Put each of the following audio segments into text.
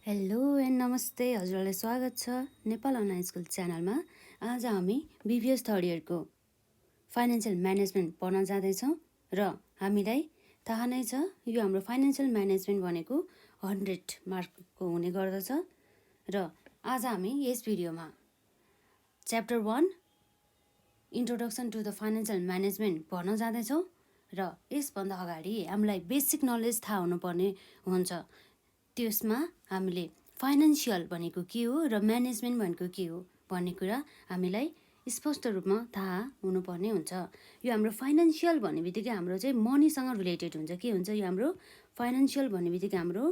Hello and नमस्ते, हजुरलाई स्वागत छ नेपाल अनलाइन स्कुल च्यानलमा। आज हामी बिबिएस थर्ड इयरको फाइनेन्सियल म्यानेजमेन्ट पढ्न जाँदैछौँ र हामीलाई थाहा नै छ यो हाम्रो फाइनेन्सियल म्यानेजमेन्ट भनेको 100 मार्कको हुने गर्दछ। र आज हामी यस भिडियोमा chapter 1 introduction to the financial management पढ्न जाँदैछौँ र यसभन्दा अगाडि हामीलाई बेसिक नलेज थाहा हुनुपर्ने हुन्छ। त्यसमा हामीले फाइनेन्सियल भनेको के हो र म्यानेजमेन्ट भनेको के हो भन्ने कुरा हामीलाई स्पष्ट रूपमा थाहा हुनुपर्ने हुन्छ। यो हाम्रो फाइनेन्सियल भन्ने बित्तिकै हाम्रो चाहिँ मनीसँग रिलेटेड हुन्छ। के हुन्छ यो हाम्रो फाइनेन्सियल भन्ने बित्तिकै हाम्रो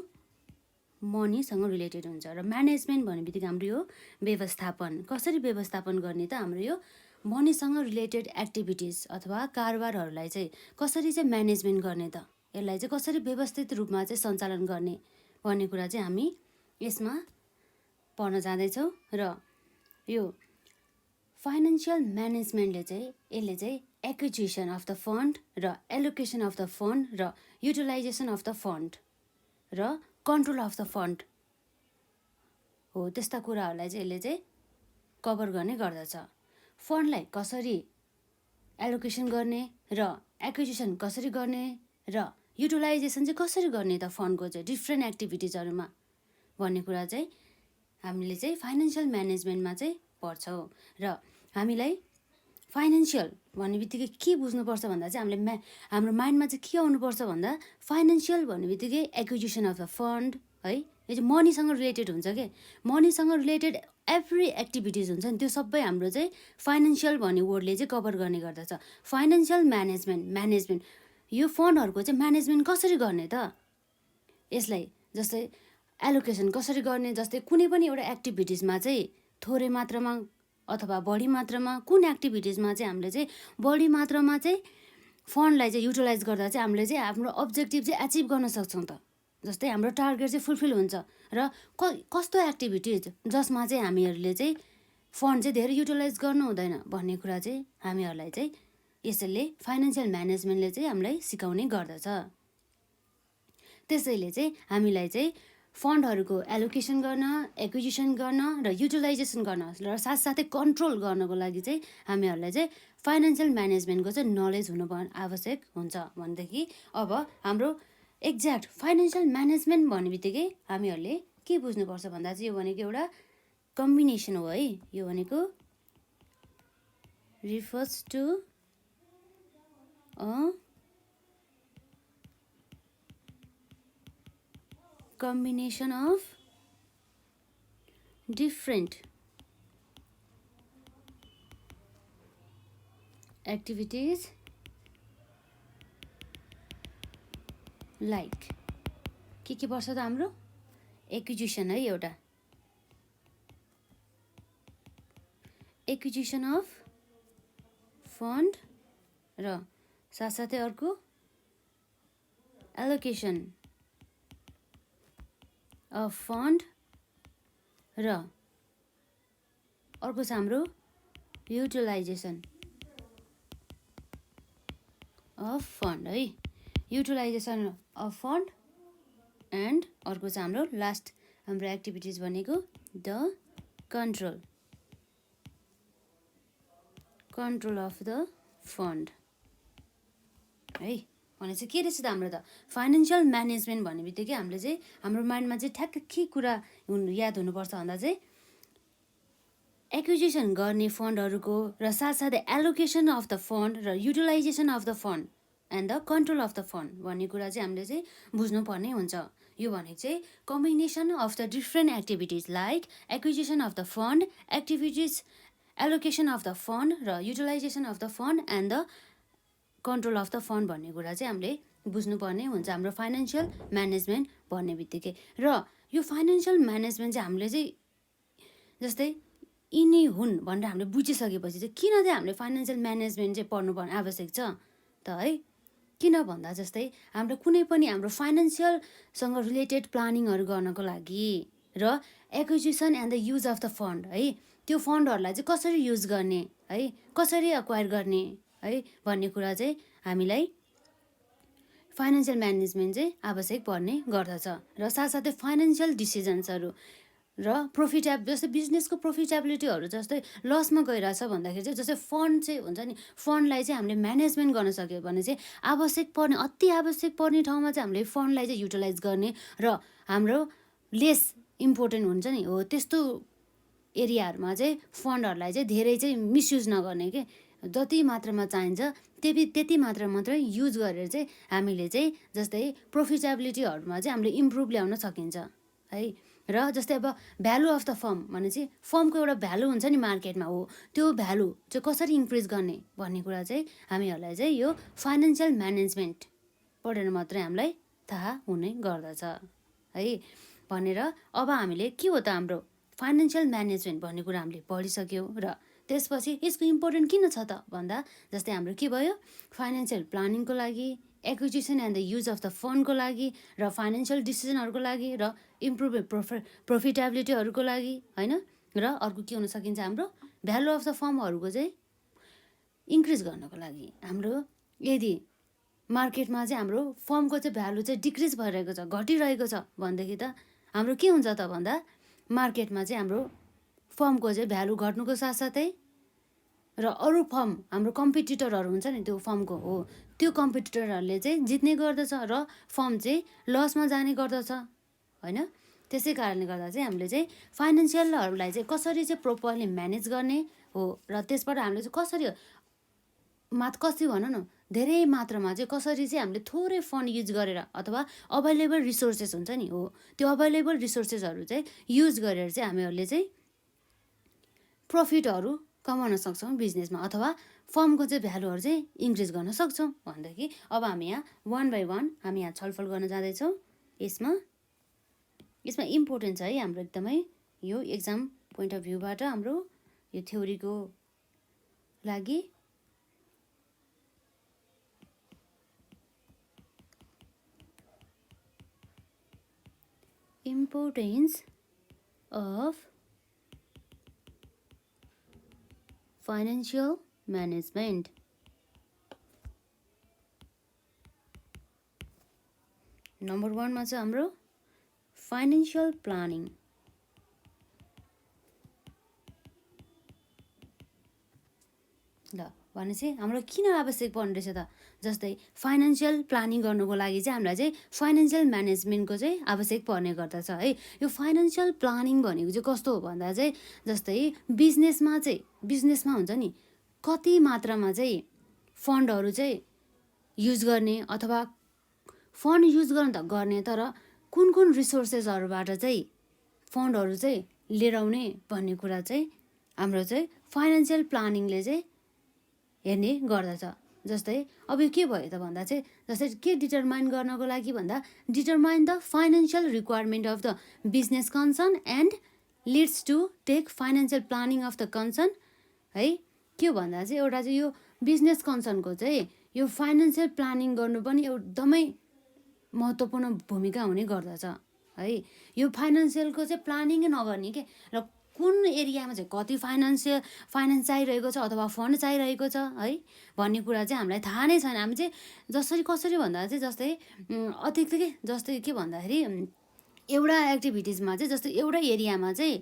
मनीसँग रिलेटेड हुन्छ र म्यानेजमेन्ट भन्ने बित्तिकै हाम्रो यो व्यवस्थापन, कसरी व्यवस्थापन गर्ने त हाम्रो यो मनीसँग रिलेटेड एक्टिभिटिज अथवा कारोबारहरूलाई चाहिँ कसरी चाहिँ म्यानेजमेन्ट गर्ने त, यसलाई चाहिँ कसरी व्यवस्थित रूपमा चाहिँ सञ्चालन गर्ने भन्ने कुरा चाहिँ हामी यसमा पढ्न जाँदैछौँ। र यो फाइनेन्सियल म्यानेजमेन्टले चाहिँ यसले चाहिँ एक्विजिसन अफ द फन्ड र एलोकेसन अफ द फन्ड र युटिलाइजेसन अफ द फन्ड र कन्ट्रोल अफ द फन्ड हो, त्यस्ता कुराहरूलाई चाहिँ यसले चाहिँ कभर गर्ने गर्दछ। फन्डलाई कसरी एलोकेसन गर्ने र एक्विजिसन कसरी गर्ने र युटिलाइजेसन चाहिँ कसरी गर्ने त फन्डको चाहिँ डिफ्रेन्ट एक्टिभिटिजहरूमा भन्ने कुरा चाहिँ हामीले चाहिँ फाइनेन्सियल म्यानेजमेन्टमा चाहिँ पढ्छौँ। र हामीलाई फाइनेन्सियल भन्ने बित्तिकै के बुझ्नुपर्छ भन्दा चाहिँ हाम्रो माइन्डमा चाहिँ के आउनुपर्छ भन्दा फाइनेन्सियल भन्ने बित्तिकै एक्विजिसन अफ द फन्ड है, यो चाहिँ मनीसँग रिलेटेड हुन्छ। के मनीसँग रिलेटेड एभ्री एक्टिभिटिज हुन्छ नि, त्यो सबै हाम्रो चाहिँ फाइनेन्सियल भन्ने वर्डले चाहिँ कभर गर्ने गर्दछ। फाइनेन्सियल म्यानेजमेन्ट यो फन्डहरूको चाहिँ म्यानेजमेन्ट कसरी गर्ने त, यसलाई जस्तै एलोकेसन कसरी गर्ने, जस्तै कुनै पनि एउटा एक्टिभिटिजमा चाहिँ थोरै मात्रामा अथवा बढी मात्रामा कुन एक्टिभिटिजमा चाहिँ हामीले चाहिँ बढी मात्रामा चाहिँ फन्डलाई चाहिँ युटिलाइज गर्दा चाहिँ हामीले चाहिँ हाम्रो अब्जेक्टिभ चाहिँ एचिभ गर्न सक्छौँ त। जस्तै हाम्रो टार्गेट चाहिँ फुलफिल हुन्छ र कस्तो एक्टिभिटिज जसमा चाहिँ हामीहरूले चाहिँ फन्ड चाहिँ धेरै युटिलाइज गर्नु हुँदैन भन्ने कुरा चाहिँ हामीहरूलाई चाहिँ यसैले फाइनेन्सियल म्यानेजमेन्टले चाहिँ हामीलाई सिकाउने गर्दछ। त्यसैले चाहिँ हामीलाई चाहिँ फन्डहरूको एलोकेसन गर्न, एक्विजिसन गर्न र युटिलाइजेसन गर्न र साथसाथै कन्ट्रोल गर्नको लागि चाहिँ हामीहरूलाई चाहिँ फाइनेन्सियल म्यानेजमेन्टको चाहिँ नलेज हुनु आवश्यक हुन्छ। भनेदेखि अब हाम्रो एक्ज्याक्ट फाइनेन्सियल म्यानेजमेन्ट भन्ने बित्तिकै हामीहरूले के बुझ्नुपर्छ भन्दा चाहिँ यो भनेको एउटा कम्बिनेसन हो है। यो भनेको refers to a combination of different activities like के पर्छ त हाम्रो एक्विजिसन है, एउटा एक्विजिसन अफ फन्ड र साथसाथै अर्को एलोकेसन अफ फन्ड र अर्को छ हाम्रो युटिलाइजेसन अफ फन्ड है। युटिलाइजेसन अफ फन्ड एन्ड अर्को छ हाम्रो लास्ट हाम्रो एक्टिभिटिज भनेको the control of the fund है। भनेपछि के रहेछ त हाम्रो त फाइनेन्सियल म्यानेजमेन्ट भन्ने बित्तिकै हामीले चाहिँ हाम्रो माइन्डमा चाहिँ ठ्याक्क के कुरा याद हुनुपर्छ भन्दा चाहिँ एक्विजिसन गर्ने फन्डहरूको र साथसाथै एलोकेसन अफ द फन्ड र utilization of the fund and the control of the fund भन्ने कुरा चाहिँ हामीले चाहिँ बुझ्नुपर्ने हुन्छ। यो भनेको चाहिँ combination of the different activities like acquisition of the fund, activities allocation of the fund र utilization of the fund and the control of the fund भन्ने कुरा चाहिँ हामीले बुझ्नुपर्ने हुन्छ हाम्रो फाइनेन्सियल म्यानेजमेन्ट भन्ने बित्तिकै। र यो फाइनेन्सियल म्यानेजमेन्ट चाहिँ हामीले चाहिँ जस्तै यिनी हुन् भनेर हामीले बुझिसकेपछि चाहिँ किन चाहिँ हामीले फाइनेन्सियल म्यानेजमेन्ट चाहिँ पढ्नुपर्ने आवश्यक छ त है। किन भन्दा जस्तै हाम्रो कुनै पनि हाम्रो फाइनेन्सियलसँग रिलेटेड प्लानिङहरू गर्नको लागि र acquisition and the use of the fund है, त्यो फन्डहरूलाई चाहिँ कसरी युज गर्ने है, कसरी एक्वायर गर्ने है भन्ने कुरा चाहिँ हामीलाई फाइनेन्सियल म्यानेजमेन्ट चाहिँ आवश्यक पर्ने गर्दछ र साथसाथै फाइनेन्सियल डिसिजन्सहरू र जस्तै बिजनेसको प्रोफिटेबिलिटीहरू जस्तै लसमा गइरहेछ भन्दाखेरि चाहिँ जस्तै फन्ड चाहिँ हुन्छ नि, फन्डलाई चाहिँ हामीले म्यानेजमेन्ट गर्न सक्यो भने चाहिँ अति आवश्यक पर्ने ठाउँमा चाहिँ हामीले फन्डलाई चाहिँ युटिलाइज गर्ने र हाम्रो लेस इम्पोर्टेन्ट हुन्छ नि हो त्यस्तो एरियाहरूमा चाहिँ फन्डहरूलाई चाहिँ धेरै चाहिँ मिसयुज नगर्ने के, जति मात्रामा चाहिन्छ त्यति मात्रै युज गरेर चाहिँ हामीले चाहिँ जस्तै प्रोफिटेबिलिटीहरूमा चाहिँ हामीले इम्प्रुभ ल्याउन सकिन्छ है। र जस्तै अब भ्यालु अफ द फर्म भने चाहिँ फर्मको एउटा भ्यालु हुन्छ नि मार्केटमा, हो त्यो भ्यालु चाहिँ कसरी इन्क्रिज गर्ने भन्ने कुरा चाहिँ हामीहरूलाई चाहिँ यो फाइनेन्सियल म्यानेजमेन्ट पढेर मात्रै हामीलाई थाहा हुने गर्दछ है भनेर। अब हामीले के हो त हाम्रो फाइनेन्सियल म्यानेजमेन्ट भन्ने कुरा हामीले पढिसक्यौँ र त्यसपछि यसको इम्पोर्टेन्ट किन छ त भन्दा जस्तै हाम्रो के भयो, फाइनेन्सियल प्लानिङको लागि, acquisition and the use of the फन्डको लागि र फाइनेन्सियल डिसिजनहरूको लागि र इम्प्रुभ प्रोफिटेबिलिटीहरूको लागि होइन। र अर्को के हुन सकिन्छ, हाम्रो भ्यालु अफ द फर्महरूको चाहिँ इन्क्रिज गर्नको लागि। हाम्रो यदि मार्केटमा चाहिँ हाम्रो फर्मको चाहिँ भ्यालु चाहिँ डिक्रिज भइरहेको छ, घटिरहेको छ भनेदेखि त हाम्रो के हुन्छ त भन्दा मार्केटमा चाहिँ हाम्रो फर्मको चाहिँ भ्यालु घट्नुको साथसाथै र अरू फर्म हाम्रो कम्पिटिटरहरू हुन्छ नि त्यो फर्मको, हो त्यो कम्पिटिटरहरूले चाहिँ जित्ने गर्दछ र फर्म चाहिँ लसमा जाने गर्दछ होइन। त्यसै कारणले गर्दा चाहिँ हामीले चाहिँ फाइनेन्सियलहरूलाई चाहिँ कसरी चाहिँ प्रोपरली म्यानेज गर्ने हो र त्यसबाट हामीले चाहिँ कसरी भनौँ न धेरै मात्रामा चाहिँ कसरी चाहिँ हामीले थोरै फन्ड युज गरेर अथवा अभाइलेबल रिसोर्सेस हुन्छ नि, हो त्यो अभाइलेबल रिसोर्सेसहरू चाहिँ युज गरेर चाहिँ हामीहरूले चाहिँ प्रफिटहरू कमाउन सक्छौँ बिजनेसमा अथवा फर्मको चाहिँ भ्यालुहरू चाहिँ इन्क्रिज गर्न सक्छौँ भनेदेखि अब हामी यहाँ वान बाई वान हामी यहाँ छलफल गर्न जाँदैछौँ। यसमा इम्पोर्टेन्ट छ है हाम्रो एकदमै यो एक्जाम पोइन्ट अफ भ्यूबाट हाम्रो यो थ्योरीको लागि importance of financial management. Number 1 मा चाहिँ हाम्रो फाइनेन्सियल प्लानिङ। ल भनेपछि हाम्रो किन आवश्यक पर्ने रहेछ त, जस्तै फाइनेन्सियल प्लानिङ गर्नुको लागि चाहिँ हामीलाई चाहिँ फाइनेन्सियल म्यानेजमेन्टको चाहिँ आवश्यक पर्ने गर्दछ है। यो फाइनेन्सियल प्लानिङ भनेको चाहिँ कस्तो हो भन्दा चाहिँ जस्तै बिजनेसमा हुन्छ नि कति मात्रामा चाहिँ फन्डहरू चाहिँ युज गर्ने अथवा फन्ड युज गर्नु त गर्ने तर कुन रिसोर्सेसहरूबाट चाहिँ फन्डहरू चाहिँ लिएर आउने भन्ने कुरा चाहिँ हाम्रो चाहिँ फाइनेन्सियल प्लानिङले चाहिँ हेर्ने गर्दछ। जस्तै अब यो के भयो त भन्दा चाहिँ जस्तै के डिटरमाइन गर्नको लागि भन्दा determine the financial requirement of the business concern and leads to take financial planning of the concern है। के भन्दा चाहिँ एउटा चाहिँ यो बिजनेस कन्सर्नको चाहिँ यो फाइनेन्सियल प्लानिङ गर्नु पनि एकदमै महत्त्वपूर्ण भूमिका हुने गर्दछ है। यो फाइनेन्सियलको चाहिँ प्लानिङै नगर्ने के र कुन एरियामा चाहिँ कति फाइनान्स चाहिरहेको छ अथवा फन्ड चाहिरहेको छ है भन्ने कुरा चाहिँ हामीलाई थाहा नै छैन। हामी चाहिँ कसरी भन्दा चाहिँ जस्तै अतिरिक्त जस्तै के भन्दाखेरि एउटा एक्टिभिटिजमा चाहिँ जस्तै एउटा एरियामा चाहिँ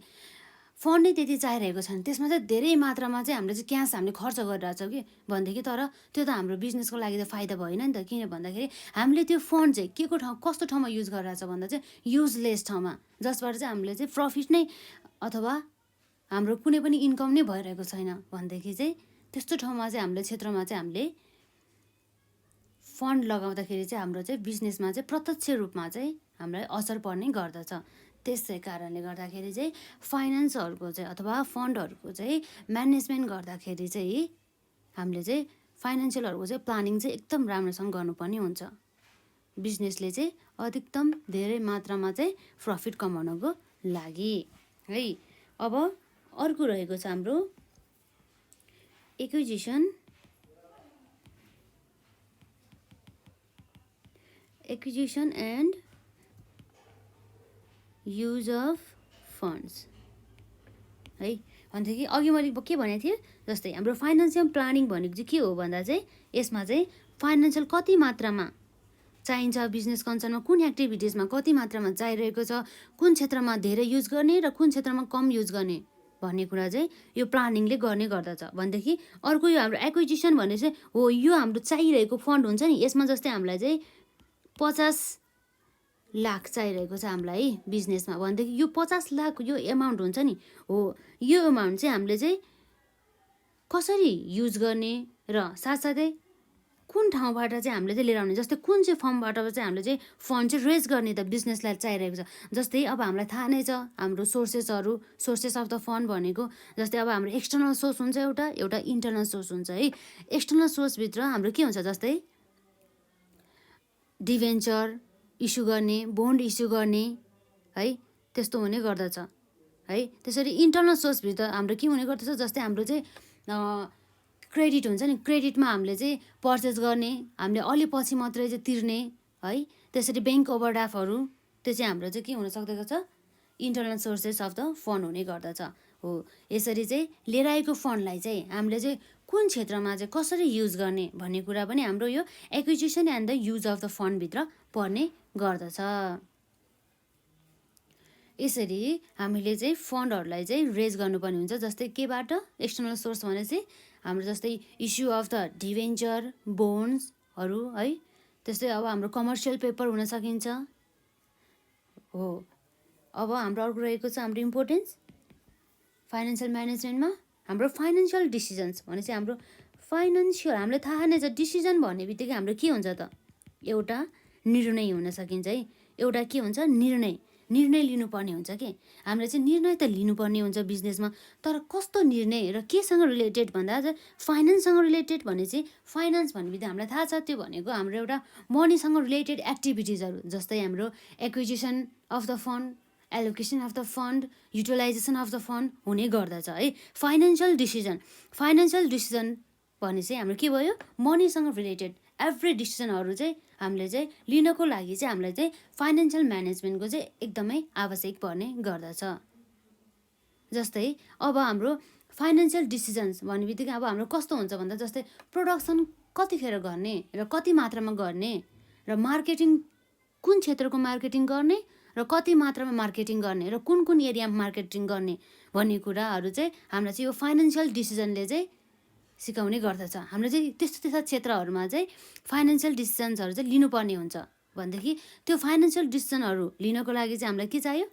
फन्ड नै त्यति चाहिरहेको छ त्यसमा चाहिँ धेरै मात्रामा चाहिँ हामीले चाहिँ क्यास हामीले खर्च गरिरहेछौँ कि भनेदेखि तर त्यो त हाम्रो बिजनेसको लागि त फाइदा भएन नि त। किन भन्दाखेरि हामीले त्यो फन्ड चाहिँ के को कस्तो ठाउँमा युज गरिरहेछ भन्दा चाहिँ युजलेस ठाउँमा, जसबाट चाहिँ हामीले चाहिँ प्रफिट नै अथवा हाम्रो कुनै पनि इन्कम नै भइरहेको छैन भनेदेखि चाहिँ त्यस्तो ठाउँमा चाहिँ हामीले क्षेत्रमा चाहिँ हामीले फन्ड लगाउँदाखेरि चाहिँ हाम्रो चाहिँ बिजनेसमा चाहिँ प्रत्यक्ष रूपमा चाहिँ हामीलाई असर पर्ने गर्दछ। त्यसै कारणले गर्दाखेरि चाहिँ फाइनेन्सहरूको चाहिँ अथवा फन्डहरूको चाहिँ म्यानेजमेन्ट गर्दाखेरि चाहिँ हामीले चाहिँ फाइनेन्सियलहरूको चाहिँ प्लानिङ चाहिँ एकदम राम्रोसँग गर्नुपर्ने हुन्छ। बिजनेसले चाहिँ अधिकतम धेरै मात्रामा चाहिँ प्रफिट कमाउनको लागि है। अब अर्को रहेको छ हाम्रो acquisition and use of funds है। भनेदेखि अघि मैले के भनेको थिएँ जस्तै हाम्रो फाइनेन्सियल प्लानिङ भनेको चाहिँ के हो भन्दा चाहिँ यसमा चाहिँ फाइनेन्सियल कति मात्रामा चाहिन्छ, बिजनेस कन्सर्नमा कुन एक्टिभिटिजमा कति मात्रामा चाहिरहेको छ, कुन क्षेत्रमा धेरै युज गर्ने र कुन क्षेत्रमा कम युज गर्ने भन्ने कुरा चाहिँ यो प्लानिङले गर्ने गर्दछ। भनेदेखि अर्को यो हाम्रो एक्विजिसन भन्ने चाहिँ हो, यो हाम्रो चाहिरहेको फन्ड हुन्छ नि, यसमा जस्तै हामीलाई चाहिँ 50 लाख चाहिरहेको छ हामीलाई बिजनेसमा भनेदेखि यो 50 लाख यो एमाउन्ट हुन्छ नि हो, यो एमाउन्ट चाहिँ हामीले चाहिँ कसरी युज गर्ने र साथसाथै कुन ठाउँबाट चाहिँ हामीले चाहिँ लिएर आउने, जस्तै कुन चाहिँ फर्मबाट चाहिँ हामीले चाहिँ फन्ड चाहिँ रेज गर्ने त बिजनेसलाई चाहिरहेको छ। जस्तै अब हामीलाई थाहा नै छ हाम्रो सोर्सेस अफ द फन्ड भनेको, जस्तै अब हाम्रो एक्सटर्नल सोर्स हुन्छ एउटा इन्टरनल सोर्स हुन्छ है। एक्सटर्नल सोर्सभित्र हाम्रो के हुन्छ, जस्तै डिभेन्चर इस्यु गर्ने, बोन्ड इस्यु गर्ने है, त्यस्तो हुने गर्दछ है। त्यसरी इन्टरनल सोर्सभित्र हाम्रो के हुने गर्दछ, जस्तै हाम्रो चाहिँ क्रेडिट हुन्छ नि, क्रेडिटमा हामीले चाहिँ पर्चेस गर्ने, हामीले अलि पछि मात्रै चाहिँ तिर्ने है। त्यसरी ब्याङ्क ओभरड्राफ्टहरू त्यो चाहिँ हाम्रो चाहिँ के हुन सक्दछ, internal sources of the fund हुने गर्दछ हो। यसरी चाहिँ लिएर आएको फन्डलाई चाहिँ हामीले चाहिँ कुन क्षेत्रमा चाहिँ कसरी युज गर्ने भन्ने कुरा पनि हाम्रो यो acquisition and the use of the फन्डभित्र पर्ने गर्दछ। यसरी हामीले चाहिँ फन्डहरूलाई चाहिँ रेज गर्नुपर्ने हुन्छ। जस्तै केबाट, एक्सटर्नल सोर्स भनेपछि हाम्रो जस्तै इस्यु अफ द डिभेन्चर, बोन्ड्सहरू है। त्यस्तै अब हाम्रो कमर्सियल पेपर हुन सकिन्छ हो। अब हाम्रो अर्को रहेको छ हाम्रो इम्पोर्टेन्स फाइनेन्सियल म्यानेजमेन्टमा हाम्रो फाइनेन्सियल डिसिजन्स भनेपछि हाम्रो फाइनेन्सियल, हामीलाई थाहा नै छ डिसिजन भन्ने बित्तिकै हाम्रो के हुन्छ त, एउटा निर्णय हुन सकिन्छ है। एउटा के हुन्छ, निर्णय लिनुपर्ने हुन्छ कि हामीले चाहिँ निर्णय त लिनुपर्ने हुन्छ बिजनेसमा, तर कस्तो निर्णय र केसँग रिलेटेड भन्दा चाहिँ फाइनेन्ससँग रिलेटेड भने चाहिँ फाइनेन्स भन्ने बित्तिकै हामीलाई थाहा छ त्यो भनेको हाम्रो एउटा मनीसँग रिलेटेड एक्टिभिटिजहरू, जस्तै हाम्रो acquisition of the fund, allocation of the fund, utilisation of the fund हुने गर्दछ है। फाइनेन्सियल डिसिजन भने चाहिँ हाम्रो के भयो, मनीसँग रिलेटेड एभ्री डिसिजनहरू चाहिँ हामीले चाहिँ लिनको लागि चाहिँ हामीलाई चाहिँ फाइनेन्सियल म्यानेजमेन्टको चाहिँ एकदमै आवश्यक पर्ने गर्दछ। जस्तै अब हाम्रो फाइनेन्सियल डिसिजन्स भन्ने बित्तिकै अब हाम्रो कस्तो हुन्छ भन्दा, जस्तै प्रोडक्सन कतिखेर गर्ने र कति मात्रामा गर्ने र मार्केटिङ कुन क्षेत्रको मार्केटिङ गर्ने र कति मात्रामा मार्केटिङ गर्ने र कुन एरियामा मार्केटिङ गर्ने भन्ने कुराहरू चाहिँ हामीलाई चाहिँ यो फाइनेन्सियल डिसिजनले चाहिँ सिकाउने गर्दछ। हामीले चाहिँ त्यस्ता क्षेत्रहरूमा चाहिँ फाइनेन्सियल डिसिजन्सहरू चाहिँ लिनुपर्ने हुन्छ। भनेदेखि त्यो फाइनेन्सियल डिसिजनहरू लिनको लागि चाहिँ हामीलाई के चाहियो,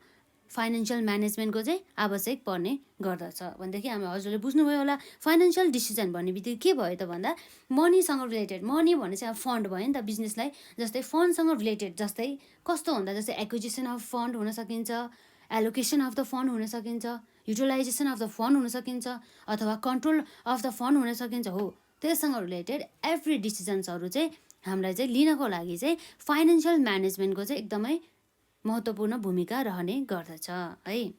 फाइनेन्सियल म्यानेजमेन्टको चाहिँ आवश्यक पर्ने गर्दछ। भनेदेखि हामी हजुरले बुझ्नुभयो होला, फाइनेन्सियल डिसिजन भन्ने बित्तिकै के भयो त भन्दा मनीसँग रिलेटेड, मनी भने चाहिँ अब फन्ड भयो नि त बिजनेसलाई, जस्तै फन्डसँग रिलेटेड, जस्तै कस्तो भन्दा जस्तै एक्विजिसन अफ फन्ड हुन सकिन्छ, एलोकेसन अफ द फन्ड हुन सकिन्छ, युटिलाइजेसन अफ द फन्ड हुन सकिन्छ, अथवा कन्ट्रोल अफ द फन्ड हुन सकिन्छ हो। त्यससँग रिलेटेड एभ्री डिसिजन्सहरू चाहिँ हामीलाई चाहिँ लिनको लागि चाहिँ फाइनेन्सियल म्यानेजमेन्टको चाहिँ एकदमै महत्त्वपूर्ण भूमिका रहने गर्दछ है।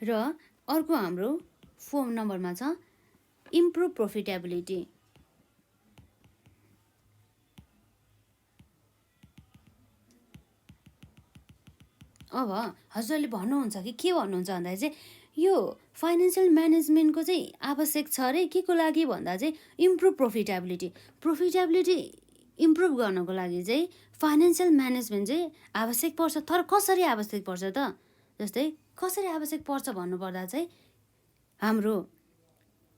र अर्को हाम्रो 4 नम्बरमा छ इम्प्रुभ प्रोफिटेबिलिटी। अब हजुरले भन्नुहुन्छ कि के भन्नुहुन्छ भन्दा चाहिँ यो फाइनेन्सियल म्यानेजमेन्टको चाहिँ आवश्यक छ अरे के को लागि भन्दा चाहिँ इम्प्रुभ प्रोफिटेबिलिटी इम्प्रुभ गर्नको लागि चाहिँ फाइनेन्सियल म्यानेजमेन्ट चाहिँ आवश्यक पर्छ। तर कसरी आवश्यक पर्छ त, जस्तै कसरी आवश्यक पर्छ भन्नुपर्दा चाहिँ हाम्रो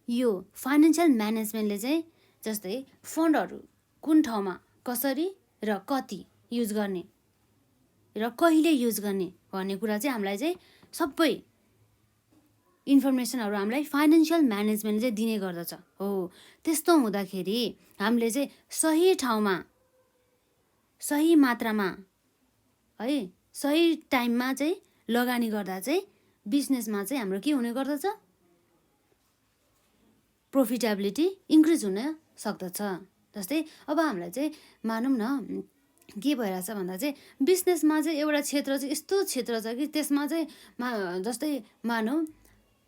यो फाइनेन्सियल म्यानेजमेन्टले चाहिँ जस्तै फन्डहरू कुन ठाउँमा कसरी र कति युज गर्ने र कहिले युज गर्ने भन्ने कुरा चाहिँ हामीलाई चाहिँ सबै इन्फर्मेसनहरू हामीलाई फाइनेन्सियल म्यानेजमेन्टले चाहिँ दिने गर्दछ हो। त्यस्तो हुँदाखेरि हामीले चाहिँ सही ठाउँमा, सही मात्रामा है, सही टाइममा चाहिँ लगानी गर्दा चाहिँ बिजनेसमा चाहिँ हाम्रो के हुने गर्दछ, प्रोफिटेबिलिटी इन्क्रिज हुन सक्दछ। जस्तै अब हामीलाई चाहिँ मानौँ न के भइरहेछ भन्दा चाहिँ बिजनेसमा चाहिँ एउटा क्षेत्र चाहिँ यस्तो क्षेत्र छ कि त्यसमा चाहिँ जस्तै मानौँ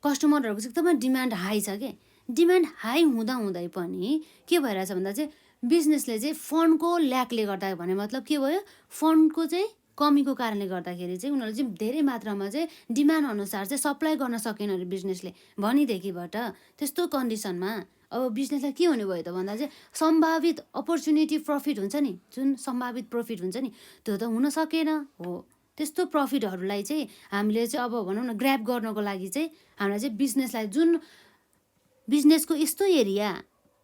कस्टमरहरूको चाहिँ एकदमै डिमान्ड हाई छ कि, डिमान्ड हाई हुँदाहुँदै पनि के भइरहेछ भन्दा चाहिँ बिजनेसले चाहिँ फन्डको ल्याकले गर्दा भने मतलब के भयो, फन्डको चाहिँ कमीको कारणले गर्दाखेरि चाहिँ उनीहरूले चाहिँ धेरै मात्रामा चाहिँ डिमान्ड अनुसार चाहिँ सप्लाई गर्न सकेन अरे बिजनेसले भनेदेखिबाट। त्यस्तो कन्डिसनमा अब बिजनेसलाई के हुने भयो त भन्दा चाहिँ सम्भावित अपर्च्युनिटी प्रफिट हुन्छ नि, जुन सम्भावित प्रफिट हुन्छ नि त्यो त हुन सकेन हो। त्यस्तो प्रफिटहरूलाई चाहिँ हामीले चाहिँ अब भनौँ न ग्र्याब गर्नको लागि चाहिँ हामीलाई चाहिँ बिजनेसलाई जुन बिजनेसको यस्तो एरिया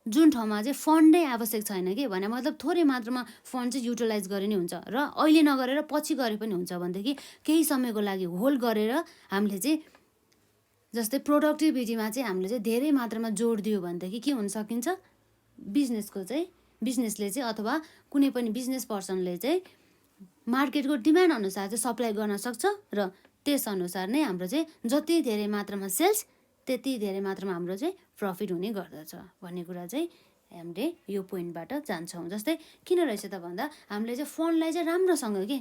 जुन ठाउँमा चाहिँ फन्डै आवश्यक छैन कि भने मतलब थोरै मात्रामा फन्ड चाहिँ युटिलाइज गरे नि हुन्छ र अहिले नगरेर पछि गरे पनि हुन्छ भनेदेखि केही समयको लागि होल्ड गरेर हामीले चाहिँ जस्तै प्रोडक्टिभिटीमा चाहिँ हामीले चाहिँ धेरै मात्रामा जोड दियो भनेदेखि के हुन सकिन्छ, बिजनेसले चाहिँ अथवा कुनै पनि बिजनेस पर्सनले चाहिँ मार्केटको डिमान्ड अनुसार चाहिँ सप्लाई गर्न सक्छ र त्यसअनुसार नै हाम्रो चाहिँ जति धेरै मात्रामा सेल्स त्यति धेरै मात्रामा हाम्रो चाहिँ प्रफिट हुने गर्दछ भन्ने कुरा चाहिँ हामीले यो पोइन्टबाट जान्छौँ। जस्तै किन रहेछ त भन्दा हामीले चाहिँ फन्डलाई चाहिँ राम्रोसँग के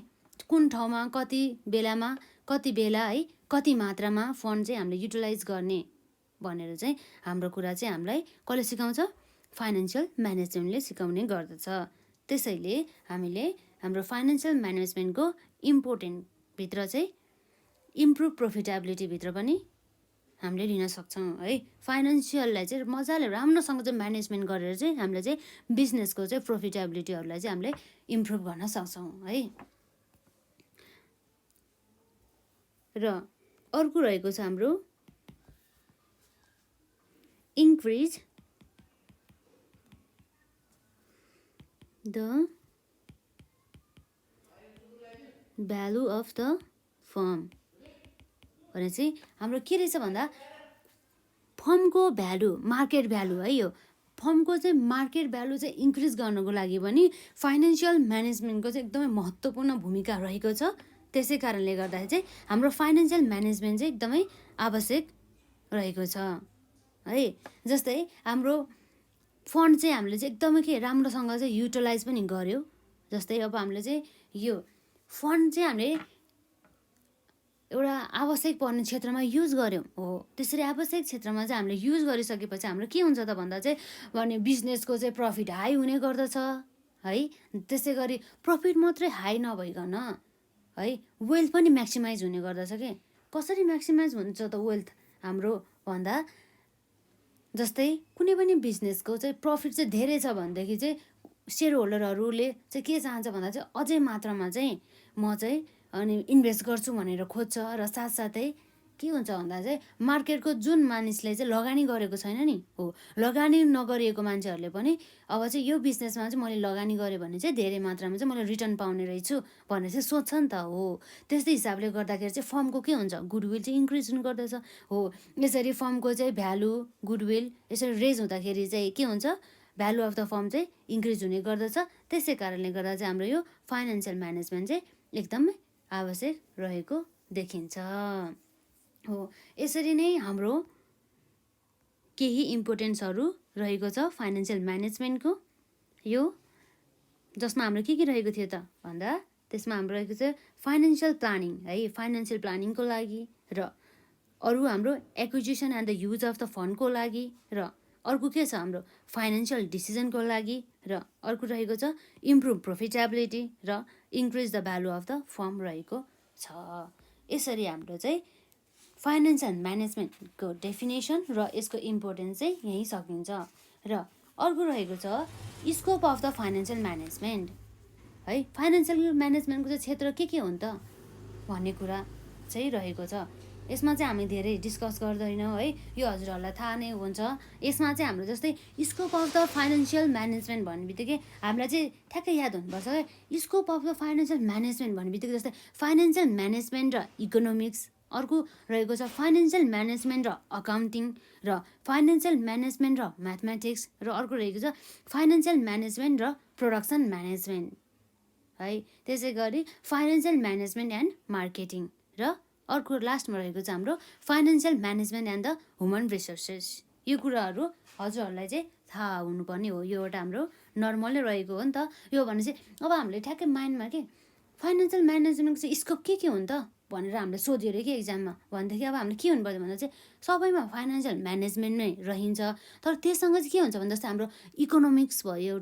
कुन ठाउँमा कति बेला है कति मात्रामा फन्ड चाहिँ हामीले युटिलाइज गर्ने भनेर चाहिँ हाम्रो कुरा चाहिँ हामीलाई कसले सिकाउँछ, फाइनेन्सियल म्यानेजमेन्टले सिकाउने गर्दछ। त्यसैले हामीले हाम्रो फाइनेन्सियल म्यानेजमेन्टको इम्पोर्टेन्टभित्र चाहिँ इम्प्रुभ प्रोफिटेबिलिटीभित्र पनि हामीले लिन सक्छौँ है। फाइनेन्सियललाई चाहिँ मजाले राम्रोसँग चाहिँ म्यानेजमेन्ट गरेर चाहिँ हामीले चाहिँ बिजनेसको चाहिँ प्रोफिटेबिलिटीहरूलाई चाहिँ हामीले इम्प्रुभ गर्न सक्छौँ है। र अर्को रहेको छ हाम्रो increase the value of the form भने चाहिँ हाम्रो के रहेछ भन्दा फर्मको भ्यालु, मार्केट भ्यालु है, यो फर्मको चाहिँ मार्केट भ्यालु चाहिँ इन्क्रिज गर्नको लागि पनि फाइनेन्सियल म्यानेजमेन्टको चाहिँ एकदमै महत्त्वपूर्ण भूमिका रहेको छ। त्यसै कारणले गर्दाखेरि चाहिँ हाम्रो फाइनेन्सियल म्यानेजमेन्ट चाहिँ एकदमै आवश्यक रहेको छ है। जस्तै हाम्रो फन्ड चाहिँ हामीले चाहिँ एकदमै के राम्रोसँग चाहिँ युटिलाइज पनि गर्यो। जस्तै अब हामीले चाहिँ यो फन्ड चाहिँ हामीले एउटा आवश्यक पर्ने क्षेत्रमा युज गऱ्यौँ हो। त्यसरी आवश्यक क्षेत्रमा चाहिँ हामीले युज गरिसकेपछि हाम्रो के हुन्छ त भन्दा चाहिँ भने बिजनेसको चाहिँ प्रफिट हाई हुने गर्दछ है। त्यसै गरी प्रफिट मात्रै हाई नभइकन है वेल्थ पनि म्याक्सिमाइज हुने गर्दछ के। कसरी म्याक्सिमाइज हुन्छ त वेल्थ हाम्रो भन्दा जस्तै कुनै पनि बिजनेसको चाहिँ प्रफिट चाहिँ धेरै छ भनेदेखि चाहिँ सेयर होल्डरहरूले चाहिँ के चाहन्छ भन्दा चाहिँ अझै मात्रामा चाहिँ म चाहिँ अनि इन्भेस्ट गर्छु भनेर खोज्छ र साथसाथै के हुन्छ भन्दा चाहिँ मार्केटको जुन मानिसले चाहिँ लगानी गरेको छैन नि हो, लगानी नगरिएको मान्छेहरूले पनि अब चाहिँ यो बिजनेसमा चाहिँ मैले लगानी गरेँ भने चाहिँ धेरै मात्रामा चाहिँ मैले रिटर्न पाउने रहेछु भनेर चाहिँ सोध्छ नि त हो। त्यस्तै हिसाबले गर्दाखेरि चाहिँ फर्मको के हुन्छ, गुडविल चाहिँ इन्क्रिज हुने गर्दछ हो। यसरी फर्मको चाहिँ भ्यालु गुडविल यसरी रेज हुँदाखेरि चाहिँ के हुन्छ, भ्यालु अफ द फर्म चाहिँ इन्क्रिज हुने गर्दछ। त्यसै कारणले गर्दा चाहिँ हाम्रो यो फाइनेन्सियल म्यानेजमेन्ट चाहिँ एकदमै आवश्यक रहेको देखिन्छ हो। यसरी नै हाम्रो केही इम्पोर्टेन्सहरू रहेको छ फाइनेन्सियल म्यानेजमेन्टको यो, जसमा हाम्रो के रहेको थियो त भन्दा त्यसमा हाम्रो रहेको छ फाइनेन्सियल प्लानिङ है, फाइनेन्सियल प्लानिङको लागि र अरू हाम्रो acquisition and the use of the फन्डको लागि र अर्को के छ हाम्रो फाइनेन्सियल डिसिजनको लागि र अर्को रहेको छ इम्प्रुभ प्रोफिटेबिलिटी र increase the value of the form रहेको छ। यसरी हाम्रो चाहिँ फाइनेन्सियल म्यानेजमेन्टको डेफिनेसन र यसको इम्पोर्टेन्स चाहिँ यहीँ सकिन्छ। र अर्को रहेको छ scope of the financial management है। फाइनेन्सियल म्यानेजमेन्टको चाहिँ क्षेत्र के हुन् त भन्ने कुरा चाहिँ रहेको छ। यसमा चाहिँ हामी धेरै डिस्कस गर्दैनौँ है, यो हजुरहरूलाई थाहा नै हुन्छ। यसमा चाहिँ हाम्रो जस्तै scope of the financial management भन्ने बित्तिकै हामीलाई चाहिँ ठ्याक्कै याद हुनुपर्छ क्या। Scope of the financial management भन्ने बित्तिकै जस्तै फाइनेन्सियल म्यानेजमेन्ट र इकोनोमिक्स, अर्को रहेको छ फाइनेन्सियल म्यानेजमेन्ट र अकाउन्टिङ र फाइनेन्सियल म्यानेजमेन्ट र म्याथमेटिक्स र अर्को रहेको छ फाइनेन्सियल म्यानेजमेन्ट र प्रोडक्सन म्यानेजमेन्ट है। त्यसै गरी फाइनेन्सियल म्यानेजमेन्ट एन्ड मार्केटिङ र अर्को लास्टमा रहेको छ हाम्रो financial management and the human resources. यो कुराहरू हजुरहरूलाई चाहिँ थाहा हुनुपर्ने हो, यो एउटा हाम्रो नर्मलै रहेको हो नि त। यो भने चाहिँ अब हामीले ठ्याक्कै माइन्डमा के फाइनेन्सियल म्यानेजमेन्टको चाहिँ स्कोप के हुन् त भनेर हामीले सोध्यो अरे कि एक्जाममा भनेदेखि अब हामीले के हुनुपर्छ भन्दा चाहिँ सबैमा फाइनेन्सियल म्यानेजमेन्ट नै रहन्छ। तर त्यससँग चाहिँ के हुन्छ भन्दा जस्तै हाम्रो इकोनोमिक्स भयो,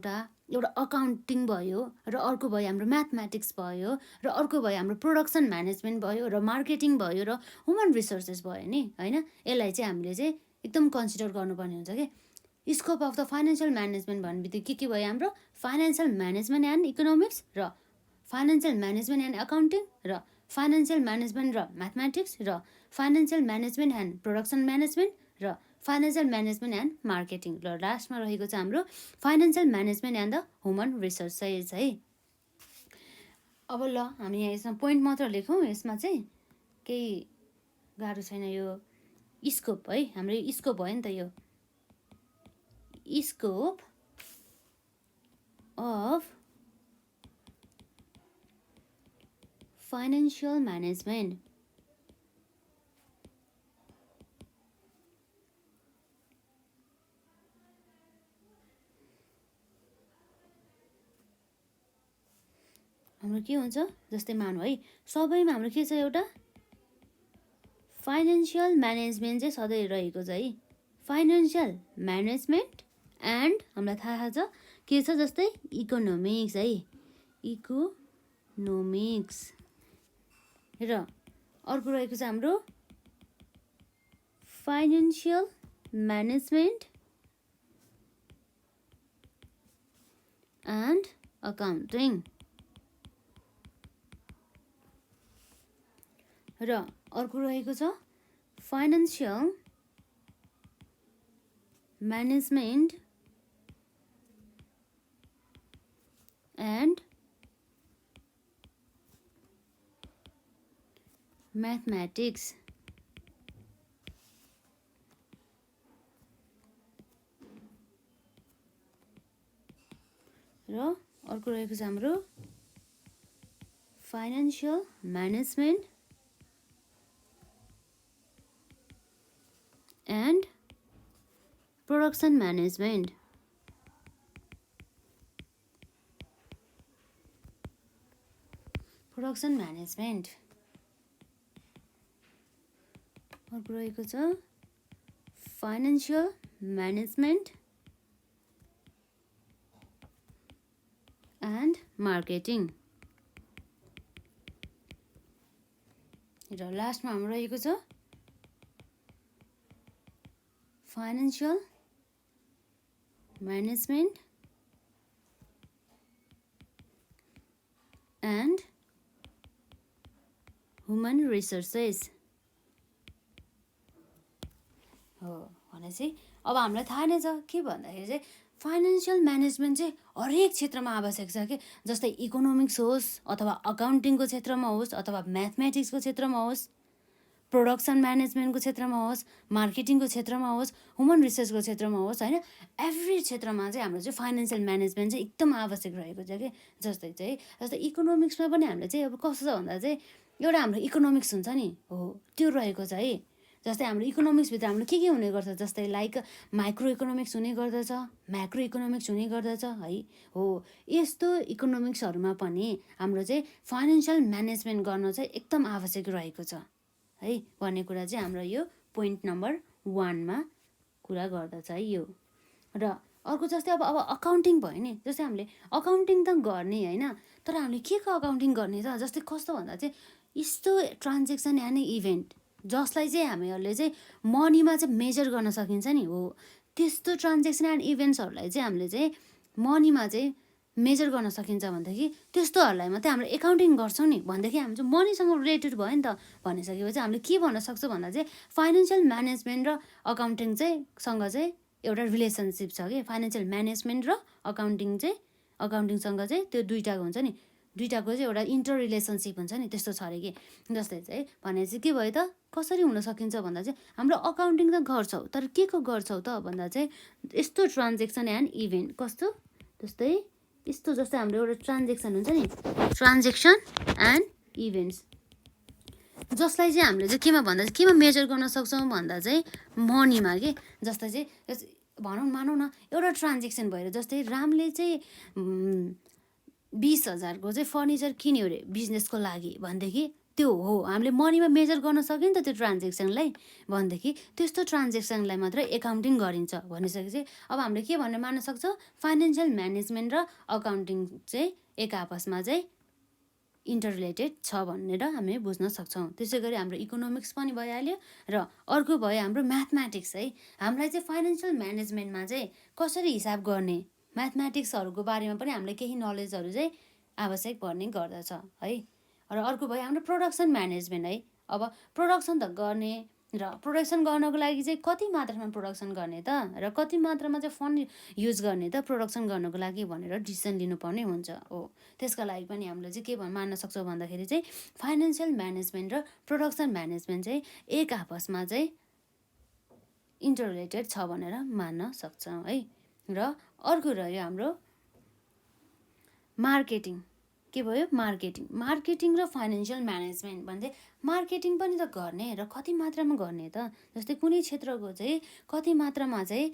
एउटा अकाउन्टिङ भयो र अर्को भयो हाम्रो म्याथमेटिक्स भयो र अर्को भयो हाम्रो प्रोडक्सन म्यानेजमेन्ट भयो र मार्केटिङ भयो र ह्युमन रिसोर्सेस भयो नि होइन। यसलाई चाहिँ हामीले चाहिँ एकदम कन्सिडर गर्नुपर्ने हुन्छ कि scope of the financial management भन्ने बित्तिकै के भयो हाम्रो फाइनेन्सियल म्यानेजमेन्ट एन्ड इकोनोमिक्स र फाइनेन्सियल म्यानेजमेन्ट एन्ड अकाउन्टिङ र फाइनेन्सियल म्यानेजमेन्ट र म्याथमेटिक्स र financial management and production management र फाइनेन्सियल म्यानेजमेन्ट एन्ड मार्केटिङ र लास्टमा रहेको छ हाम्रो financial management and the human resources है। अब ल हामी यहाँ यसमा पोइन्ट मात्र लेखौँ, यसमा चाहिँ केही गाह्रो छैन। यो स्कोप है, हाम्रो स्कोप भयो नि त, यो स्कोप अफ फाइनेन्सियल म्यानेजमेन्ट हाम्रो के हुन्छ, जस्तै मानौँ है सबैमा हाम्रो के छ एउटा फाइनेन्सियल म्यानेजमेन्ट चाहिँ सधैँ रहेको छ है। फाइनेन्सियल म्यानेजमेन्ट एन्ड हामीलाई थाहा छ के छ, जस्तै इकोनोमिक्स है, इकोनोमिक्स र अर्को रहेको छ हाम्रो फाइनेन्सियल म्यानेजमेन्ट एन्ड अकाउन्टिङ र अर्को रहेको छ फाइनेन्सियल म्यानेजमेन्ट एन्ड म्याथमेटिक्स र अर्को रहेको छ हाम्रो financial management and production management. Production management अर्को रहेको छ फाइनेन्सियल म्यानेजमेन्ट एन्ड मार्केटिङ र लास्टमा हाम्रो रहेको छ financial management and human resources हो। भनेपछि अब हामीलाई थाहा नै छ के भन्दाखेरि चाहिँ फाइनेन्सियल म्यानेजमेन्ट चाहिँ हरेक क्षेत्रमा आवश्यक छ कि, जस्तै इकोनोमिक्स होस् अथवा अकाउन्टिङको क्षेत्रमा होस् अथवा म्याथमेटिक्सको क्षेत्रमा होस्, प्रोडक्सन म्यानेजमेन्टको क्षेत्रमा होस्, मार्केटिङको क्षेत्रमा होस्, ह्युमन रिसोर्सको क्षेत्रमा होस् होइन, एभ्री क्षेत्रमा चाहिँ हाम्रो चाहिँ फाइनेन्सियल म्यानेजमेन्ट चाहिँ एकदम आवश्यक रहेको छ कि। जस्तै इकोनोमिक्समा पनि हामीले चाहिँ अब कस्तो छ भन्दा चाहिँ एउटा हाम्रो इकोनोमिक्स हुन्छ नि हो, त्यो रहेको छ है। जस्तै हाम्रो इकोनोमिक्सभित्र हाम्रो के हुने गर्छ, जस्तै लाइक माइक्रो इकोनोमिक्स हुने गर्दछ, म्याक्रो इकोनोमिक्स हुने गर्दछ है हो। यस्तो इकोनोमिक्सहरूमा पनि हाम्रो चाहिँ फाइनेन्सियल म्यानेजमेन्ट गर्न चाहिँ एकदम आवश्यक रहेको छ है भन्ने कुरा चाहिँ हाम्रो यो पोइन्ट नम्बर 1मा कुरा गर्दछ है यो। र अर्को जस्तै अब अकाउन्टिङ भयो नि, जस्तै हामीले अकाउन्टिङ त गर्ने होइन, तर हामीले के को अकाउन्टिङ गर्ने त, जस्तै कस्तो भन्दा चाहिँ यस्तो ट्रान्जेक्सन एन्ड इभेन्ट जसलाई चाहिँ हामीहरूले चाहिँ मनीमा चाहिँ मेजर गर्न सकिन्छ नि हो, त्यस्तो ट्रान्जेक्सन एन्ड इभेन्ट्सहरूलाई चाहिँ हामीले चाहिँ मनीमा चाहिँ मेजर गर्न सकिन्छ भनेदेखि त्यस्तोहरूलाई मात्रै हामीले एकाउन्टिङ गर्छौँ नि भनेदेखि हामी चाहिँ मनीसँग रिलेटेड भयो नि त। भनिसकेपछि हामीले के भन्न सक्छौँ भन्दा चाहिँ फाइनेन्सियल म्यानेजमेन्ट र अकाउन्टिङ चाहिँ सँग चाहिँ एउटा रिलेसनसिप छ कि। फाइनेन्सियल म्यानेजमेन्ट र अकाउन्टिङसँग चाहिँ त्यो दुइटाको हुन्छ नि, दुइटाको चाहिँ एउटा इन्टर रिलेसनसिप हुन्छ नि, त्यस्तो छ अरे कि। जस्तै चाहिँ भनेपछि के भयो त, कसरी हुन सकिन्छ भन्दा चाहिँ हाम्रो अकाउन्टिङ त गर्छौँ, तर के को गर्छौँ त भन्दा चाहिँ यस्तो ट्रान्जेक्सन एन्ड इभेन्ट कस्तो, जस्तै हाम्रो एउटा ट्रान्जेक्सन हुन्छ नि, ट्रान्जेक्सन एन्ड इभेन्ट्स जसलाई चाहिँ हामीले चाहिँ केमा भन्दा चाहिँ केमा मेजर गर्न सक्छौँ भन्दा चाहिँ मनीमा के। जस्तै चाहिँ मानौँ न एउटा ट्रान्जेक्सन भएर जस्तै रामले चाहिँ 20,000 को चाहिँ फर्निचर किन्यो अरे बिजनेसको लागि भनेदेखि त्यो हो हामीले मनीमा मेजर गर्न सक्यो नि त त्यो ट्रान्जेक्सनलाई भनेदेखि त्यस्तो ट्रान्जेक्सनलाई मात्रै एकाउन्टिङ गरिन्छ भनिसकेपछि अब हामीले के भनेर मान्न सक्छौँ, फाइनेन्सियल म्यानेजमेन्ट र अकाउन्टिङ चाहिँ एक आपसमा चाहिँ इन्टर रिलेटेड छ भनेर हामी बुझ्न सक्छौँ। त्यसै गरी हाम्रो इकोनोमिक्स पनि भइहाल्यो र अर्को भयो हाम्रो म्याथमेटिक्स है। हामीलाई चाहिँ फाइनेन्सियल म्यानेजमेन्टमा चाहिँ कसरी हिसाब गर्ने म्याथमेटिक्सहरूको बारेमा पनि हामीलाई केही नलेजहरू चाहिँ आवश्यक पर्ने गर्दछ है। र अर्को भयो हाम्रो प्रोडक्सन म्यानेजमेन्ट है। अब प्रोडक्सन त गर्ने र प्रोडक्सन गर्नको लागि चाहिँ कति मात्रामा प्रोडक्सन गर्ने त र कति मात्रामा चाहिँ फन्ड युज गर्ने त प्रोडक्सन गर्नको लागि भनेर डिसिसन लिनुपर्ने हुन्छ हो। त्यसका लागि पनि हामीले चाहिँ के मान्न सक्छौँ भन्दाखेरि चाहिँ फाइनेन्सियल म्यानेजमेन्ट र प्रोडक्सन म्यानेजमेन्ट चाहिँ एक आपसमा चाहिँ इन्टर रिलेटेड छ भनेर मान्न सक्छौँ है। र अर्को रह्यो हाम्रो मार्केटिङ। के भयो मार्केटिङ र फाइनेन्सियल म्यानेजमेन्ट भने मार्केटिङ पनि त गर्ने र कति मात्रामा गर्ने त। जस्तै कुनै क्षेत्रको चाहिँ कति मात्रामा चाहिँ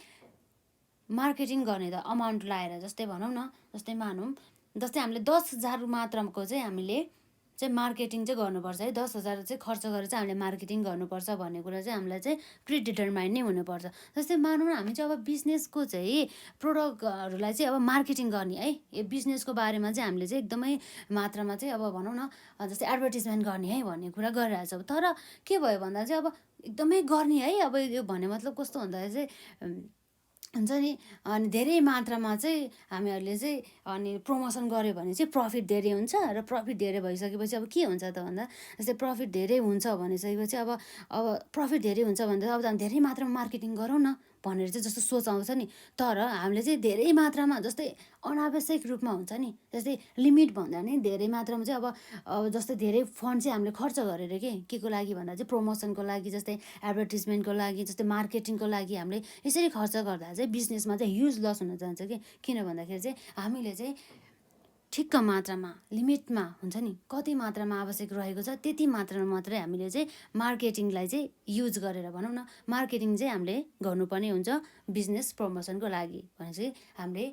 मार्केटिङ गर्ने त अमाउन्ट लाएर, जस्तै भनौँ न, जस्तै मानौँ जस्तै हामीले 10,000 मात्राको चाहिँ हामीले चाहिँ मार्केटिङ चाहिँ गर्नुपर्छ है। 10,000 चाहिँ खर्च गरेर चाहिँ हामीले मार्केटिङ गर्नुपर्छ भन्ने कुरा चाहिँ हामीलाई चाहिँ प्रिडिटरमाइन्ड नै हुनुपर्छ। जस्तै मानौँ न हामी चाहिँ अब बिजनेसको चाहिँ प्रोडक्टहरूलाई चाहिँ अब मार्केटिङ गर्ने है। यो बिजनेसको बारेमा चाहिँ हामीले चाहिँ एकदमै मात्रामा चाहिँ अब भनौँ न जस्तै एडभर्टिजमेन्ट गर्ने है भन्ने कुरा गरिरहेको छ। तर के भयो भन्दा चाहिँ अब एकदमै गर्ने है। अब यो भन्ने मतलब कस्तो भन्दाखेरि चाहिँ हुन्छ नि, अनि धेरै मात्रामा चाहिँ हामीहरूले चाहिँ अनि प्रमोसन गऱ्यो भने चाहिँ प्रफिट धेरै हुन्छ र प्रफिट धेरै भइसकेपछि अब के हुन्छ त भन्दा जस्तै प्रफिट धेरै हुन्छ भनिसकेपछि अब प्रफिट धेरै हुन्छ भन्दा अब हामी धेरै मात्रामा मार्केटिङ गरौँ न भनेर चाहिँ जस्तो सोच आउँछ नि। तर हामीले चाहिँ धेरै मात्रामा जस्तै अनावश्यक रूपमा हुन्छ नि, जस्तै लिमिट भन्दा नि धेरै मात्रामा चाहिँ अब जस्तै धेरै फन्ड चाहिँ हामीले खर्च गरेर के को लागि भन्दा चाहिँ प्रमोसनको लागि, जस्तै एडभर्टिजमेन्टको लागि, जस्तै मार्केटिङको लागि हामीले यसरी खर्च गर्दा चाहिँ बिजनेसमा चाहिँ ह्युज लस हुन जान्छ कि। किन भन्दाखेरि चाहिँ हामीले चाहिँ ठिक्क मात्रामा लिमिटमा हुन्छ नि, कति मात्रामा आवश्यक रहेको छ त्यति मात्रामा मात्रै हामीले चाहिँ मार्केटिङलाई चाहिँ युज गरेर भनौँ न मार्केटिङ चाहिँ हामीले गर्नुपर्ने हुन्छ बिजनेस प्रमोसनको लागि भनेपछि हामीले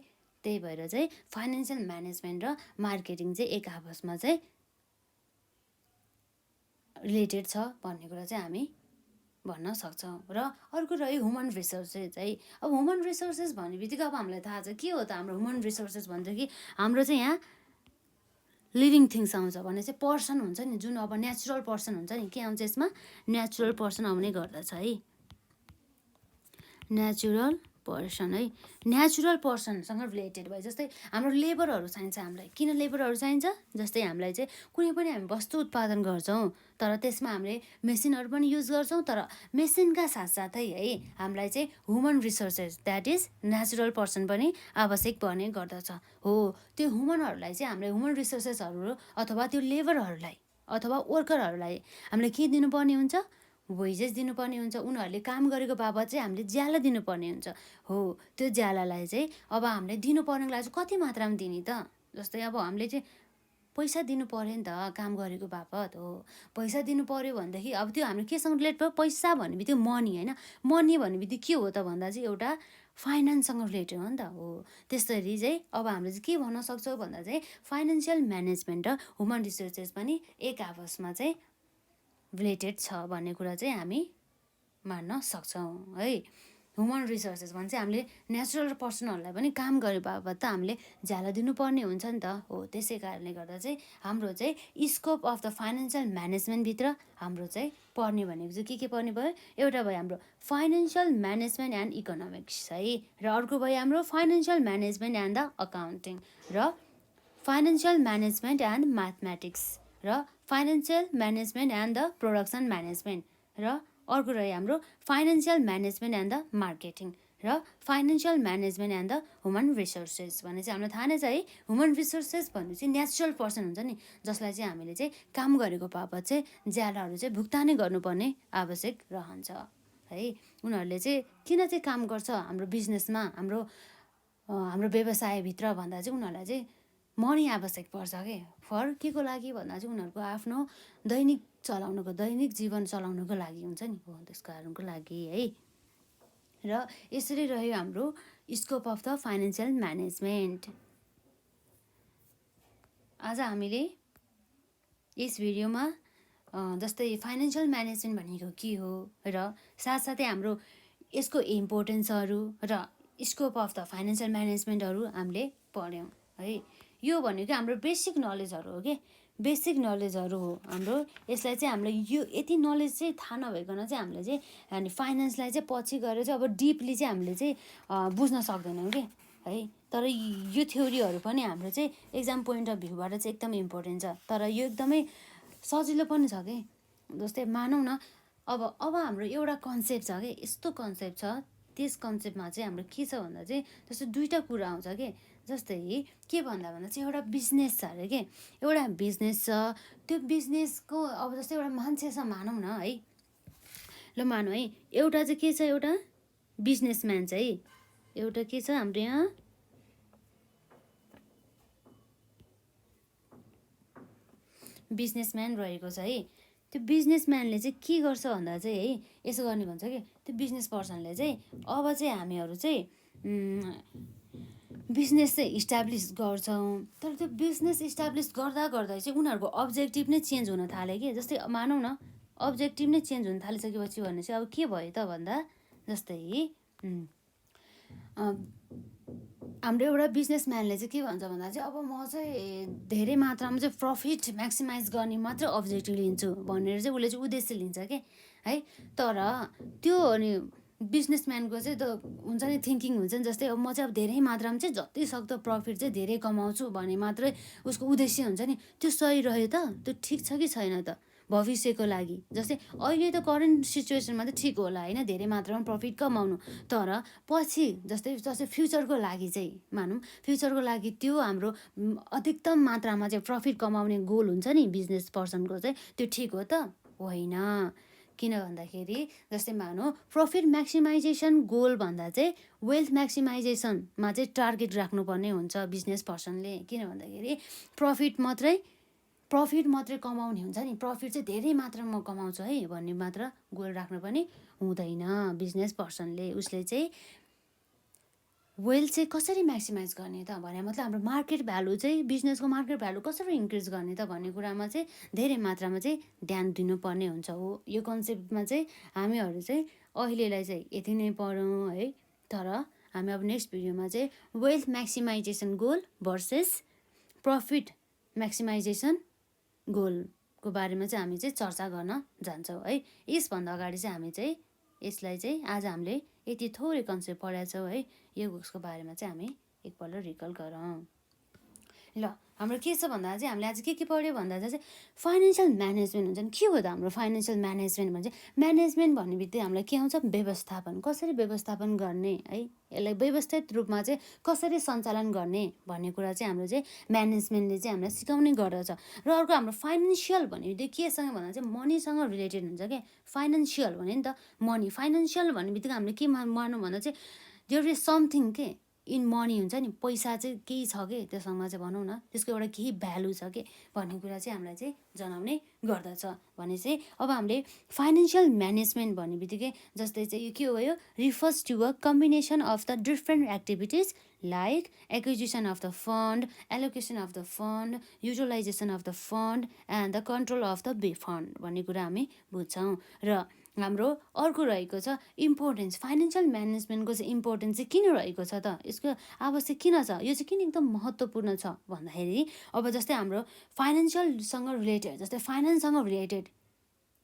त्यही भएर चाहिँ फाइनेन्सियल म्यानेजमेन्ट र मार्केटिङ चाहिँ एक आपसमा चाहिँ रिलेटेड छ भन्ने कुरा चाहिँ हामी भन्न सक्छौँ। र अर्को रह्यो ह्युमन रिसोर्सेस है। अब ह्युमन रिसोर्सेस भन्ने बित्तिकै अब हामीलाई थाहा छ के हो त हाम्रो ह्युमन रिसोर्सेस भन्छ कि हाम्रो चाहिँ यहाँ लिभिङ थिङ्स आउँछ भने चाहिँ पर्सन हुन्छ नि, जुन अब नेचुरल पर्सन हुन्छ नि, के आउँछ यसमा नेचुरल पर्सन आउने गर्दछ है। नेचुरल पर्सन है। नेचुरल पर्सनसँग रिलेटेड भयो। जस्तै हाम्रो लेबरहरू चाहिन्छ हामीलाई। किन लेबरहरू चाहिन्छ? जस्तै हामीलाई चाहिँ कुनै पनि हामी वस्तु उत्पादन गर्छौँ तर त्यसमा हामीले मेसिनहरू पनि युज गर्छौँ, तर मेसिनका साथसाथै है हामीलाई चाहिँ human resources that is natural person पनि आवश्यक पर्ने गर्दछ हो। त्यो ह्युमनहरूलाई चाहिँ हामीले ह्युमन रिसोर्सेसहरू अथवा त्यो लेबरहरूलाई अथवा वर्करहरूलाई हामीले के दिनुपर्ने हुन्छ? वेजेस दिनुपर्ने हुन्छ। उनीहरूले काम गरेको बाबत चाहिँ हामीले ज्याला दिनुपर्ने हुन्छ हो। त्यो ज्यालालाई चाहिँ अब हामीले दिनुपर्नेको लागि चाहिँ कति मात्रामा दिने त? जस्तै अब हामीले चाहिँ पैसा दिनु पऱ्यो नि त काम गरेको बापत हो। पैसा दिनु पऱ्यो भनेदेखि अब त्यो हाम्रो केसँग रिलेट भयो? पैसा भन्ने बित्तिकै मनी होइन। मनी भन्ने बित्तिकै के हो त भन्दा चाहिँ एउटा फाइनेन्ससँग रिलेटेड हो नि त हो। त्यसरी चाहिँ अब हामीले चाहिँ के भन्न सक्छौँ भन्दा चाहिँ फाइनेन्सियल म्यानेजमेन्ट र ह्युमन रिसोर्सेस पनि एक आपसमा चाहिँ रिलेटेड छ भन्ने कुरा चाहिँ हामी मान्न सक्छौँ है। ह्युमन रिसोर्सेस भने चाहिँ हामीले नेचुरल पर्सनहरूलाई पनि काम गरे बाबत त हामीले ज्याला दिनुपर्ने हुन्छ नि त हो। त्यसै कारणले गर्दा चाहिँ हाम्रो चाहिँ स्कोप अफ द फाइनेन्सियल म्यानेजमेन्टभित्र हाम्रो चाहिँ पढ्ने भनेको चाहिँ के पर्ने भयो? एउटा भयो हाम्रो फाइनेन्सियल म्यानेजमेन्ट एन्ड इकोनोमिक्स है, र अर्को भयो हाम्रो financial management and the accounting, र फाइनेन्सियल म्यानेजमेन्ट एन्ड म्याथमेटिक्स, र financial management and the production management, र अर्को रह्यो हाम्रो financial management and the marketing, र financial management and the human resources भने चाहिँ हामीलाई थाहा नै छ है। ह्युमन रिसोर्सेस भन्ने चाहिँ नेचुरल पर्सन हुन्छ नि, जसलाई चाहिँ हामीले चाहिँ काम गरेको बापत चाहिँ ज्यालाहरू चाहिँ भुक्तानी गर्नुपर्ने आवश्यक रहन्छ है। उनीहरूले चाहिँ किन चाहिँ काम गर्छ हाम्रो बिजनेसमा, हाम्रो व्यवसायभित्र भन्दा चाहिँ उनीहरूलाई चाहिँ मनी आवश्यक पर्छ कि। फर के को लागि भन्दा चाहिँ उनीहरूको आफ्नो दैनिक जीवन चलाउनुको लागि हुन्छ नि हो, त्यस कारणको लागि है। र यसरी रह्यो हाम्रो scope of the financial management. आज हामीले यस भिडियोमा जस्तै फाइनेन्सियल म्यानेजमेन्ट भनेको के हो र साथसाथै हाम्रो यसको इम्पोर्टेन्सहरू र स्कोप अफ द फाइनेन्सियल म्यानेजमेन्टहरू हामीले पढ्यौँ है। यो भनेको हाम्रो बेसिक नलेजहरू हो कि। बेसिक नलेजहरू हो हाम्रो। यसलाई चाहिँ हामीले यो यति नलेज चाहिँ थाहा नभइकन चाहिँ हामीले चाहिँ अनि फाइनेन्सलाई चाहिँ पछि गएर चाहिँ अब डिपली चाहिँ हामीले चाहिँ बुझ्न सक्दैनौँ कि है। तर यो थ्योरीहरू पनि हाम्रो चाहिँ एक्जाम पोइन्ट अफ भ्यूबाट चाहिँ एकदमै इम्पोर्टेन्ट छ। तर यो एकदमै सजिलो पनि छ कि, जस्तै मानौँ न अब हाम्रो एउटा कन्सेप्ट छ कि, यस्तो कन्सेप्ट छ, त्यस कन्सेप्टमा चाहिँ हाम्रो के छ भन्दा चाहिँ जस्तो दुईवटा कुरा आउँछ कि, जस्तै के भन्दा चाहिँ एउटा बिजनेस छ अरे के, एउटा बिजनेस छ, त्यो बिजनेसको अब जस्तै एउटा मान्छे छ मानौँ न है, ल मानौँ है, एउटा चाहिँ के छ, एउटा बिजनेसम्यान छ है, एउटा के छ हाम्रो यहाँ बिजनेसम्यान रहेको छ है। त्यो बिजनेसम्यानले चाहिँ के गर्छ भन्दा चाहिँ है, यसो गर्ने भन्छ कि त्यो बिजनेस पर्सनले चाहिँ अब चाहिँ हामीहरू चाहिँ बिजनेस चाहिँ इस्टाब्लिस गर्छौँ। तर त्यो बिजनेस इस्टाब्लिस गर्दा गर्दा चाहिँ उनीहरूको अब्जेक्टिभ नै चेन्ज हुन थाल्यो कि, जस्तै मानौँ न अब्जेक्टिभ नै चेन्ज हुन थालिसकेपछि भने चाहिँ अब के भयो त भन्दा जस्तै हाम्रो एउटा बिजनेसम्यानले चाहिँ के भन्छ भन्दा चाहिँ अब म चाहिँ धेरै मात्रामा चाहिँ प्रफिट म्याक्सिमाइज गर्ने मात्र अब्जेक्टिभ लिन्छु भनेर चाहिँ उसले चाहिँ उद्देश्य लिन्छ कि है। तर त्यो अनि बिजनेसम्यानको चाहिँ त हुन्छ नि थिङ्किङ हुन्छ नि, जस्तै अब म चाहिँ अब धेरै मात्रामा चाहिँ जति सक्दो प्रफिट चाहिँ धेरै कमाउँछु भन्ने मात्रै उसको उद्देश्य हुन्छ नि। त्यो सही रह्यो त, त्यो ठिक छ कि छैन त भविष्यको लागि। जस्तै अहिले त करेन्ट सिचुएसनमा त ठिक होला होइन, धेरै मात्रामा प्रफिट कमाउनु, तर पछि जस्तै फ्युचरको लागि चाहिँ मानौँ, फ्युचरको लागि त्यो हाम्रो अधिकतम मात्रामा चाहिँ प्रफिट कमाउने गोल हुन्छ नि बिजनेस पर्सनको चाहिँ, त्यो ठिक हो त होइन। किन भन्दाखेरि जस्तै मानौँ प्रफिट म्याक्सिमाइजेसन गोल भन्दा चाहिँ वेल्थ म्याक्सिमाइजेसनमा चाहिँ टार्गेट राख्नुपर्ने हुन्छ बिजनेस पर्सनले। किन भन्दाखेरि प्रफिट मात्रै कमाउने हुन्छ नि, प्रफिट चाहिँ धेरै मात्रामा कमाउँछु है भन्ने मात्र गोल राख्नु पनि हुँदैन बिजनेस पर्सनले। उसले चाहिँ वेल्थ चाहिँ कसरी म्याक्सिमाइज गर्ने त भने मतलब हाम्रो मार्केट भ्यालु चाहिँ बिजनेसको मार्केट भ्यालु कसरी इन्क्रिज गर्ने त भन्ने कुरामा चाहिँ धेरै मात्रामा चाहिँ ध्यान दिनुपर्ने हुन्छ हो। यो कन्सेप्टमा चाहिँ हामीहरू चाहिँ अहिलेलाई चाहिँ यति नै पढौँ है। तर हामी अब नेक्स्ट भिडियोमा चाहिँ wealth maximisation goal versus profit maximisation गोलको बारेमा चाहिँ हामी चाहिँ चर्चा गर्न जान्छौँ है। यसभन्दा अगाडि चाहिँ हामी चाहिँ यसलाई चाहिँ आज हामीले यति थोरै कन्सेप्ट पढाएको छौँ है। यो बुक्सको बारेमा चाहिँ हामी एकपल्ट रिकल गरौँ। ल हाम्रो के छ भन्दा चाहिँ हामीले आज के पढ्यो भन्दा चाहिँ फाइनेन्सियल म्यानेजमेन्ट हुन्छ नि। के हो त हाम्रो फाइनेन्सियल म्यानेजमेन्ट भने चाहिँ म्यानेजमेन्ट भन्ने बित्तिकै हामीलाई के आउँछ, व्यवस्थापन, कसरी व्यवस्थापन गर्ने है, यसलाई व्यवस्थित रूपमा चाहिँ कसरी सञ्चालन गर्ने भन्ने कुरा चाहिँ हाम्रो चाहिँ म्यानेजमेन्टले चाहिँ हामीलाई सिकाउने गर्दछ। र अर्को हाम्रो फाइनेन्सियल भन्ने बित्तिकै केसँग भन्दा चाहिँ मनीसँग रिलेटेड हुन्छ क्या। फाइनेन्सियल भन्यो नि त मनी, फाइनेन्सियल भन्ने बित्तिकै हामीले के मानौँ भन्दा चाहिँ देयर इज समथिङ के इन मनी हुन्छ नि, पैसा चाहिँ केही छ कि त्योसँग चाहिँ भनौँ न त्यसको एउटा केही भ्यालु छ कि भन्ने कुरा चाहिँ हामीलाई चाहिँ जनाउने गर्दछ। भने चाहिँ अब हामीले फाइनेन्सियल म्यानेजमेन्ट भन्ने बित्तिकै जस्तै चाहिँ यो के हो, यो refers to a combination of the different activities like acquisition of the fund, allocation of the fund, utilisation of the fund and the control of the fund भन्ने कुरा हामी बुझ्छौँ। र हाम्रो अर्को रहेको छ इम्पोर्टेन्स, फाइनेन्सियल म्यानेजमेन्टको चाहिँ इम्पोर्टेन्स चाहिँ किन रहेको छ त, यसको आवश्यक किन छ, यो चाहिँ किन एकदम महत्त्वपूर्ण छ भन्दाखेरि अब जस्तै हाम्रो फाइनेन्सियलसँग रिलेटेड, जस्तै फाइनेन्ससँग रिलेटेड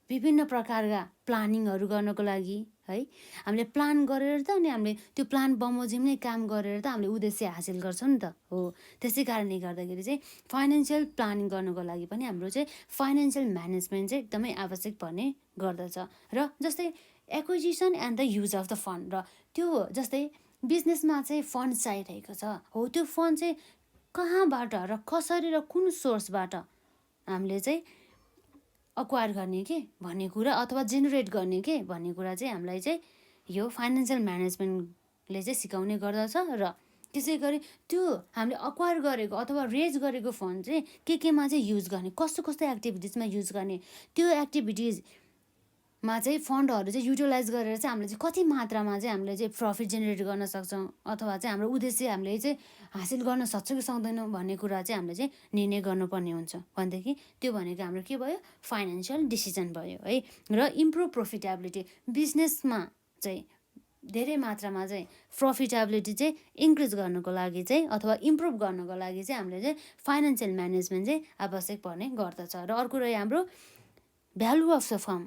विभिन्न प्रकारका प्लानिङहरू गर्नको लागि है हामीले प्लान गरेर त अनि हामीले त्यो प्लान बमोजिम नै काम गरेर त हामीले उद्देश्य हासिल गर्छौँ नि त हो। त्यसै कारणले गर्दाखेरि चाहिँ फाइनेन्सियल प्लानिङ गर्नको लागि पनि हाम्रो चाहिँ फाइनेन्सियल म्यानेजमेन्ट चाहिँ एकदमै आवश्यक पर्ने गर्दछ। र जस्तै acquisition and the use of the fund, र त्यो जस्तै बिजनेसमा चाहिँ फन्ड चाहिरहेको छ हो, त्यो फन्ड चाहिँ कहाँबाट र कसरी र कुन सोर्सबाट हामीले चाहिँ अक्वायर गर्ने के भन्ने कुरा अथवा जेनेरेट गर्ने के भन्ने कुरा चाहिँ हामीलाई चाहिँ यो फाइनेन्सियल म्यानेजमेन्टले चाहिँ सिकाउने गर्दछ। र त्यसै गरी त्यो हामीले अक्वायर गरेको अथवा रेज गरेको फन्ड चाहिँ केमा चाहिँ युज गर्ने, कस्तो कस्तो एक्टिभिटिजमा युज गर्ने, त्यो एक्टिभिटिजमा चाहिँ फन्डहरू चाहिँ युटिलाइज गरेर चाहिँ हामीले चाहिँ कति मात्रामा चाहिँ हामीले चाहिँ प्रफिट जेनेरेट गर्न सक्छौँ अथवा चाहिँ हाम्रो उद्देश्य हामीले चाहिँ हासिल गर्न सक्छौँ कि सक्दैनौँ भन्ने कुरा चाहिँ हामीले चाहिँ निर्णय गर्नुपर्ने हुन्छ। भनेदेखि त्यो भनेको हाम्रो के भयो, फाइनेन्सियल डिसिजन भयो है। र इम्प्रुभ प्रोफिटेबिलिटी, बिजनेसमा चाहिँ धेरै मात्रामा चाहिँ प्रफिटेबिलिटी चाहिँ इन्क्रिज गर्नको लागि चाहिँ अथवा इम्प्रुभ गर्नको लागि चाहिँ हामीले चाहिँ फाइनेन्सियल म्यानेजमेन्ट चाहिँ आवश्यक पर्ने गर्दछ। र अर्को रह्यो हाम्रो value of the form.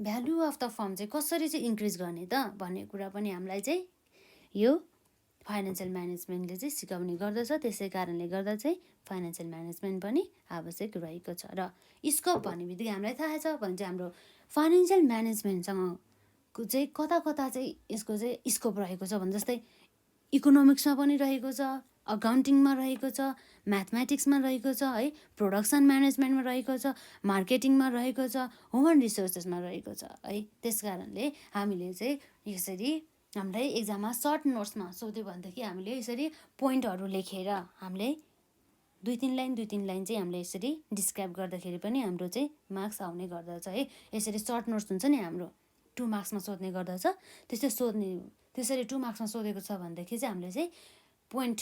Value of the form चाहिँ कसरी चाहिँ इन्क्रिज गर्ने त भन्ने कुरा पनि हामीलाई चाहिँ यो फाइनेन्सियल म्यानेजमेन्टले चाहिँ सिकाउने गर्दछ। त्यसै कारणले गर्दा चाहिँ फाइनेन्सियल म्यानेजमेन्ट पनि आवश्यक रहेको छ। र स्कोप भन्ने बित्तिकै हामीलाई थाहा छ भने चाहिँ हाम्रो फाइनेन्सियल म्यानेजमेन्टसँग चाहिँ कता कता चाहिँ यसको चाहिँ स्कोप रहेको छ भने जस्तै इकोनोमिक्समा पनि रहेको छ, अकाउन्टिङमा रहेको छ, म्याथमेटिक्समा रहेको छ है, प्रोडक्सन म्यानेजमेन्टमा रहेको छ, मार्केटिङमा रहेको छ, ह्युमन रिसोर्सेसमा रहेको छ है। त्यस कारणले हामीले चाहिँ यसरी हामीलाई एक्जाममा सर्ट नोट्समा सोध्यो भनेदेखि हामीले यसरी पोइन्टहरू लेखेर हामीले दुई तिन लाइन चाहिँ हामीले यसरी डिस्क्राइब गर्दाखेरि पनि हाम्रो चाहिँ मार्क्स आउने गर्दछ है। यसरी सर्ट नोट्स हुन्छ नि हाम्रो 2 मार्क्समा सोध्ने गर्दछ। त्यसरी 2 मार्क्समा सोधेको छ भनेदेखि चाहिँ हामीले चाहिँ पोइन्ट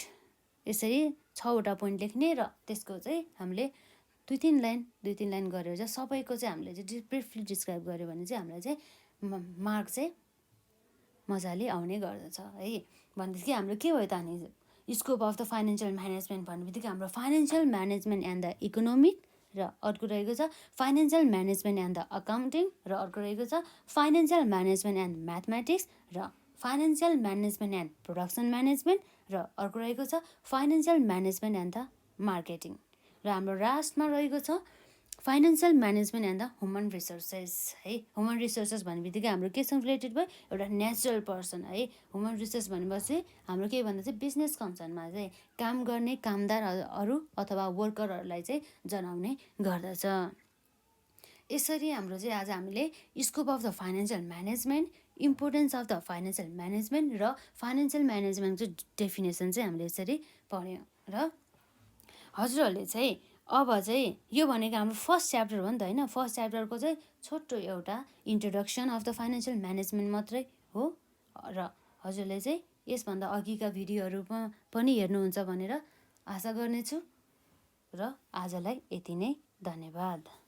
यसरी 6वटा पोइन्ट लेख्ने र त्यसको चाहिँ हामीले दुई तिन लाइन गरेर चाहिँ सबैको चाहिँ हामीले चाहिँ ब्रिफली डिस्क्राइब गऱ्यो भने चाहिँ हामीलाई चाहिँ मार्क चाहिँ मजाले आउने गर्दछ है। भनेदेखि हाम्रो के भयो त अनि scope of the financial management भन्ने बित्तिकै हाम्रो financial management and the economic, र अर्को रहेको छ financial management and the accounting, र अर्को रहेको छ फाइनेन्सियल म्यानेजमेन्ट एन्ड म्याथमेटिक्स, र financial management and production management, र अर्को रहेको छ financial management and the marketing, र हाम्रो लास्टमा रहेको छ financial management and the human resources है। ह्युमन रिसोर्सेस भन्ने बित्तिकै हाम्रो केसँग रिलेटेड भयो एउटा नेचुरल पर्सन है। ह्युमन रिसोर्स भनेपछि हाम्रो के भन्दा चाहिँ बिजनेस कन्सर्नमा चाहिँ काम गर्ने कामदारहरू अथवा वर्करहरूलाई चाहिँ जनाउने गर्दछ। यसरी हाम्रो चाहिँ आज हामीले scope of the financial management, importance of the financial management र फाइनेन्सियल म्यानेजमेन्टको डेफिनेसन चाहिँ हामीले यसरी पढ्यौँ। र हजुरहरूले चाहिँ अब चाहिँ यो भनेको हाम्रो फर्स्ट च्याप्टर हो नि त होइन। फर्स्ट च्याप्टरको चाहिँ छोटो एउटा introduction of the financial management मात्रै हो। र हजुरले चाहिँ यसभन्दा अघिका भिडियोहरू पनि हेर्नुहुन्छ भनेर आशा गर्नेछु। र आजलाई यति नै, धन्यवाद।